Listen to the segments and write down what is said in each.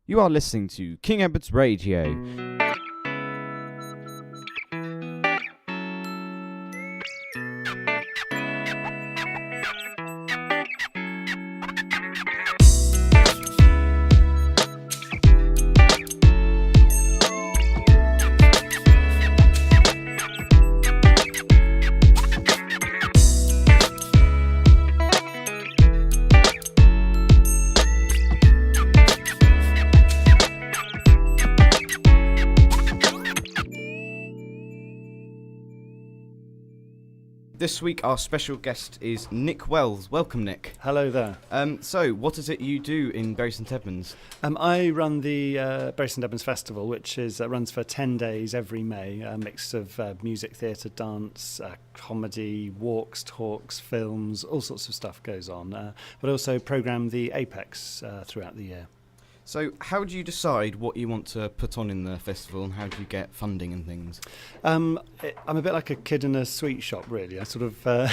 You are listening to King Edward's Radio. This week our special guest is Nick Wells. Welcome, Nick. Hello there. So, what is it you do in Bury St Edmunds? I run the Bury St Edmunds Festival, which is runs for 10 days every May, a mix of music, theatre, dance, comedy, walks, talks, films, all sorts of stuff goes on. But also programme the Apex throughout the year. So, how do you decide what you want to put on in the festival, and how do you get funding and things? I'm a bit like a kid in a sweet shop, really. I sort of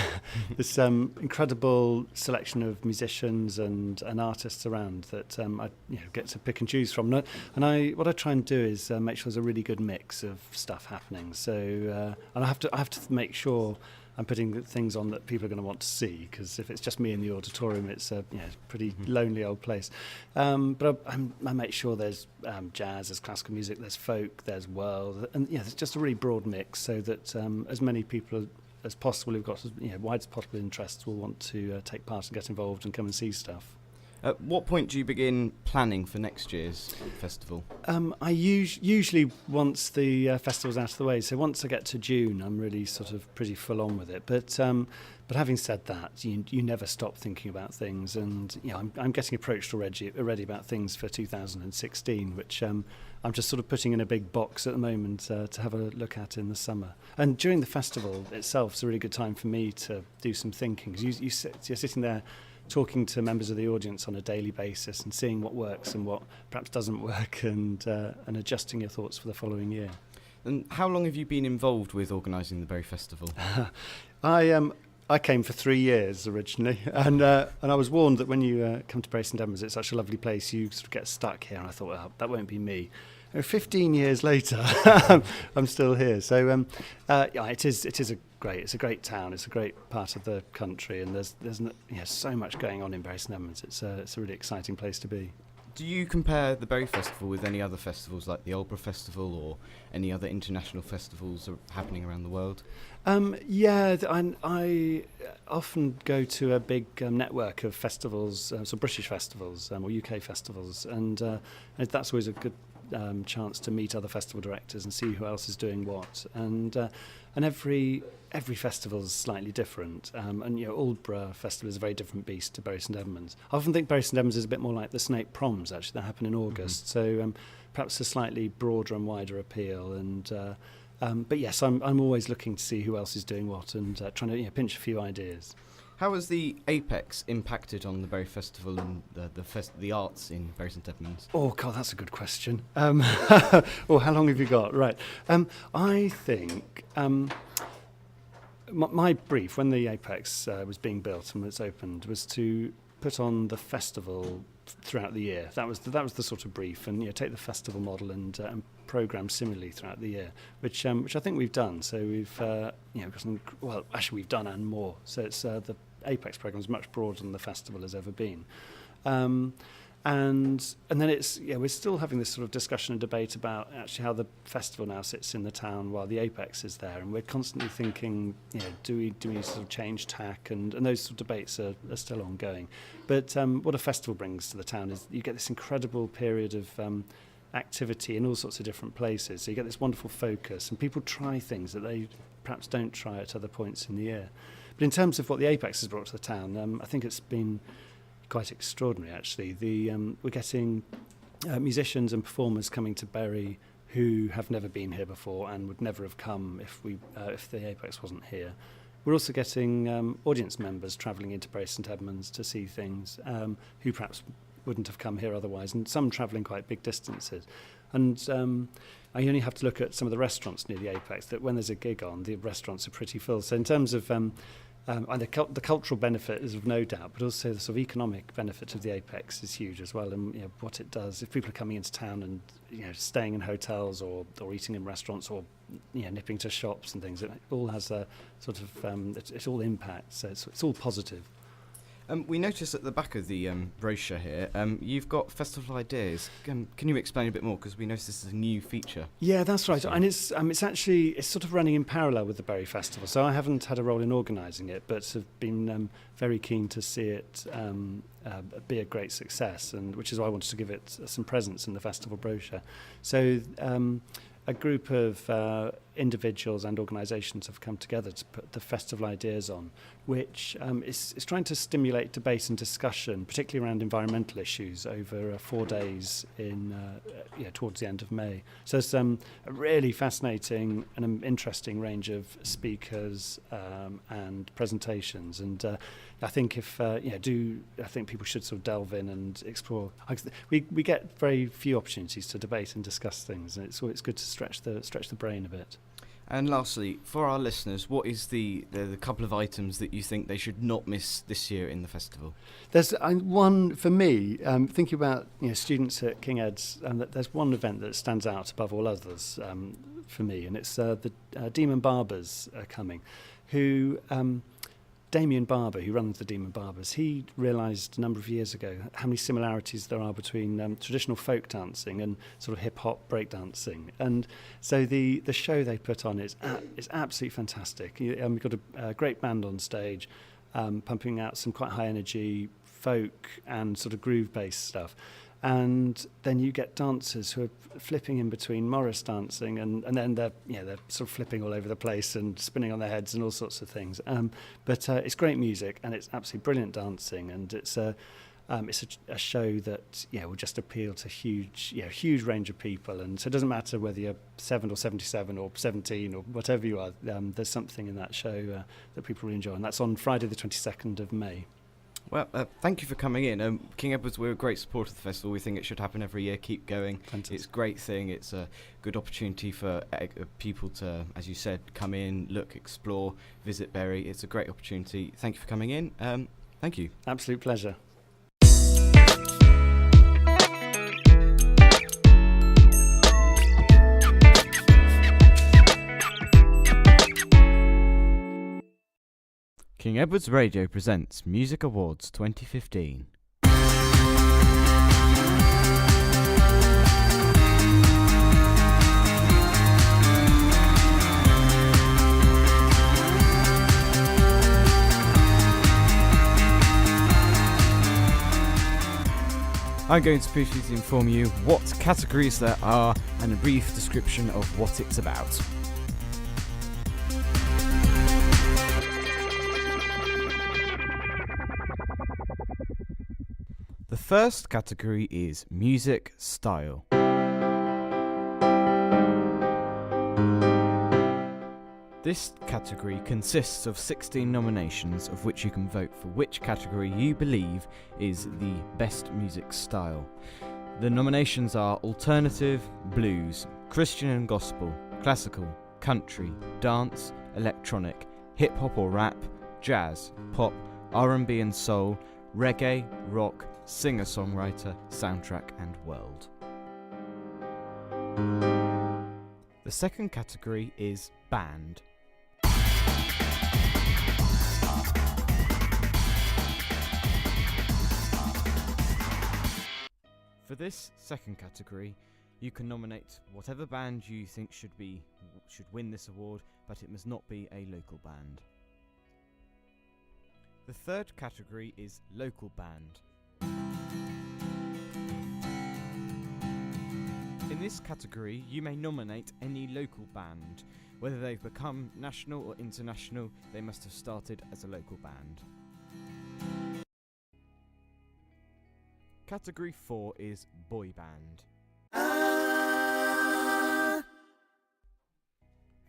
this incredible selection of musicians and artists around that I get to pick and choose from. What I try and do is make sure there's a really good mix of stuff happening. So and I have to make sure I'm putting things on that people are going to want to see, because if it's just me in the auditorium, it's a pretty lonely old place. But I make sure there's jazz, there's classical music, there's folk, there's world, and there's just a really broad mix, so that as many people as possible who've got wide as possible interests will want to take part and get involved and come and see stuff. At what point do you begin planning for next year's festival? I usually once the festival's out of the way. So once I get to June, I'm really sort of pretty full on with it. But having said that, you never stop thinking about things, and I'm getting approached already about things for 2016, which I'm just sort of putting in a big box at the moment to have a look at in the summer. And during the festival itself, it's a really good time for me to do some thinking, because you're sitting there talking to members of the audience on a daily basis and seeing what works and what perhaps doesn't work, and adjusting your thoughts for the following year. And how long have you been involved with organising the Bury Festival? I came for 3 years originally, and I was warned that when you come to Bury St Edmunds, it's such a lovely place, you sort of get stuck here, and I thought, well, that won't be me. 15 years later, I'm still here. So it's a great town. It's a great part of the country, and there's so much going on in Bury St Edmunds. It's a really exciting place to be. Do you compare the Bury Festival with any other festivals, like the Aldeburgh Festival or any other international festivals happening around the world? I often go to a big network of festivals, so British festivals or UK festivals, and that's always a good chance to meet other festival directors and see who else is doing what. And every festival is slightly different. Aldeburgh Festival is a very different beast to Bury St Edmunds. I often think Bury St Edmunds is a bit more like the Snape Proms, actually, that happen in August. Mm-hmm. So perhaps a slightly broader and wider appeal. But yes, I'm always looking to see who else is doing what, and trying to pinch a few ideas. How has the Apex impacted on the Bury Festival and the arts in Bury St Edmunds? Oh, God, that's a good question. How long have you got? Right. I think my brief, when the Apex was being built and was opened, was to put on the festival throughout the year. That was the sort of brief, and take the festival model and programme similarly throughout the year, which I think we've done. So we've we've done and more. So it's the Apex programme is much broader than the festival has ever been. And then it's we're still having this sort of discussion and debate about actually how the festival now sits in the town while the Apex is there, and we're constantly thinking, do we sort of change tack, and those sort of debates are still ongoing. But what a festival brings to the town is you get this incredible period of activity in all sorts of different places. So you get this wonderful focus, and people try things that they perhaps don't try at other points in the year. But in terms of what the Apex has brought to the town, I think it's been quite extraordinary, actually. We're getting musicians and performers coming to Bury who have never been here before and would never have come if the Apex wasn't here. We're also getting audience members travelling into Bury St Edmunds to see things who perhaps wouldn't have come here otherwise, and some travelling quite big distances. And I only have to look at some of the restaurants near the Apex, that when there's a gig on, the restaurants are pretty full. So in terms of And the cultural benefit is of no doubt, but also the sort of economic benefit of the Apex is huge as well. And what it does, if people are coming into town and staying in hotels or eating in restaurants or nipping to shops and things, it all has a sort of it all impacts. So it's all positive. We noticed at the back of the brochure here, you've got festival ideas. Can you explain a bit more? Because we noticed this is a new feature. Yeah, that's right. And it's sort of running in parallel with the Bury Festival. So I haven't had a role in organising it, but have been very keen to see it be a great success, and which is why I wanted to give it some presence in the festival brochure. So a group of individuals and organisations have come together to put the festival ideas on, which is trying to stimulate debate and discussion, particularly around environmental issues, over 4 days towards the end of May. So there's a really fascinating and interesting range of speakers and presentations, and I think I think people should sort of delve in and explore. We get very few opportunities to debate and discuss things, and it's good to stretch the brain a bit. And lastly, for our listeners, what is the couple of items that you think they should not miss this year in the festival? There's one for me. Thinking about students at King Ed's, there's one event that stands out above all others for me, and it's the Demon Barbers are coming, who. Damien Barber, who runs the Demon Barbers, he realised a number of years ago how many similarities there are between traditional folk dancing and sort of hip-hop breakdancing. And so the show they put on is absolutely fantastic. We've got a great band on stage, pumping out some quite high-energy folk and sort of groove-based stuff. And then you get dancers who are flipping in between Morris dancing, and then they're sort of flipping all over the place and spinning on their heads and all sorts of things. But it's great music, and it's absolutely brilliant dancing, and it's a show that will just appeal to huge range of people. And so it doesn't matter whether you're 7 or 77 or 17 or whatever you are. There's something in that show that people really enjoy, and that's on Friday the 22nd of May. Well, thank you for coming in. King Edward's, we're a great supporter of the festival. We think it should happen every year. Keep going. Fantastic. It's a great thing. It's a good opportunity for people to, as you said, come in, look, explore, visit Bury. It's a great opportunity. Thank you for coming in. Thank you. Absolute pleasure. King Edward's Radio presents Music Awards 2015. I'm going to briefly inform you what categories there are and a brief description of what it's about. The first category is Music Style. This category consists of 16 nominations, of which you can vote for which category you believe is the best music style. The nominations are alternative, blues, Christian and gospel, classical, country, dance, electronic, hip-hop or rap, jazz, pop, R&B and soul, reggae, rock, singer-songwriter, soundtrack and world. The second category is band. For this second category, you can nominate whatever band you think should win this award, but it must not be a local band. The third category is local band. In this category, you may nominate any local band. Whether they've become national or international, they must have started as a local band. Category 4 is boy band.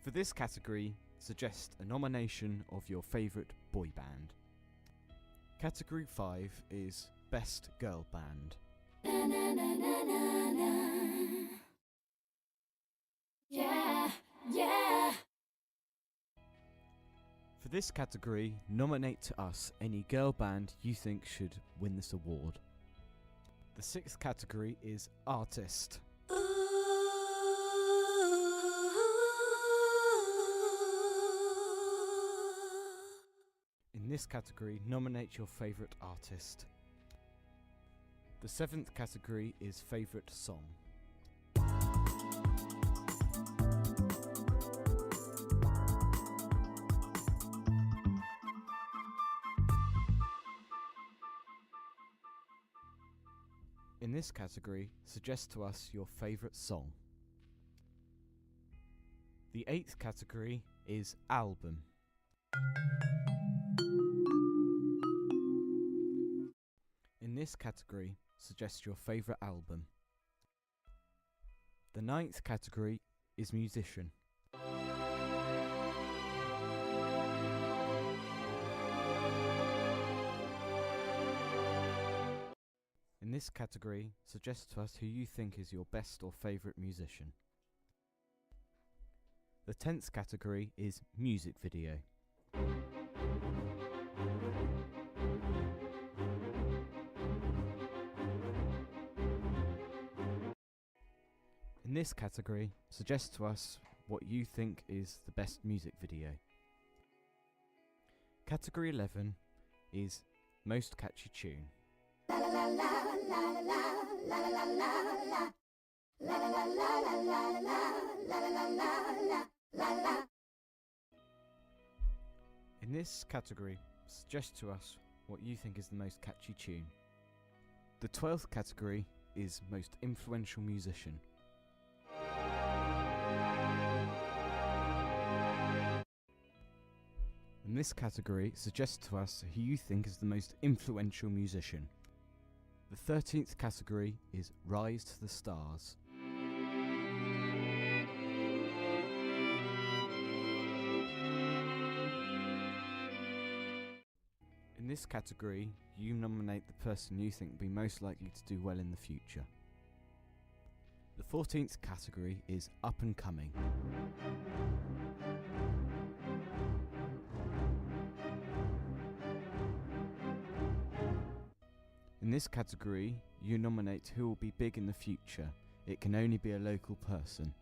For this category, suggest a nomination of your favourite boy band. Category 5 is best girl band. For this category, nominate to us any girl band you think should win this award. The sixth category is Artist. In this category, nominate your favourite artist. The seventh category is Favourite Song. In this category, suggest to us your favourite song. The eighth category is Album. In this category, suggest your favourite album. The ninth category is Musician. In this category, suggest to us who you think is your best or favourite musician. The 10th category is Music Video. In this category, suggest to us what you think is the best music video. Category 11 is Most Catchy Tune. In this category, suggest to us what you think is the most catchy tune. The 12th category is Most Influential Musician. In this category, suggest to us who you think is the most influential musician. The 13th category is Rise to the Stars. In this category, you nominate the person you think will be most likely to do well in the future. The 14th category is Up and Coming. In this category, you nominate who will be big in the future. It can only be a local person.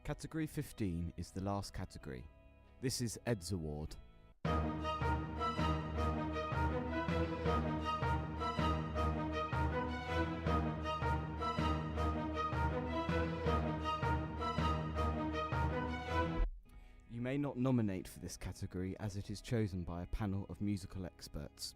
Category 15 is the last category. This is Ed's Award. You may not nominate for this category as it is chosen by a panel of musical experts.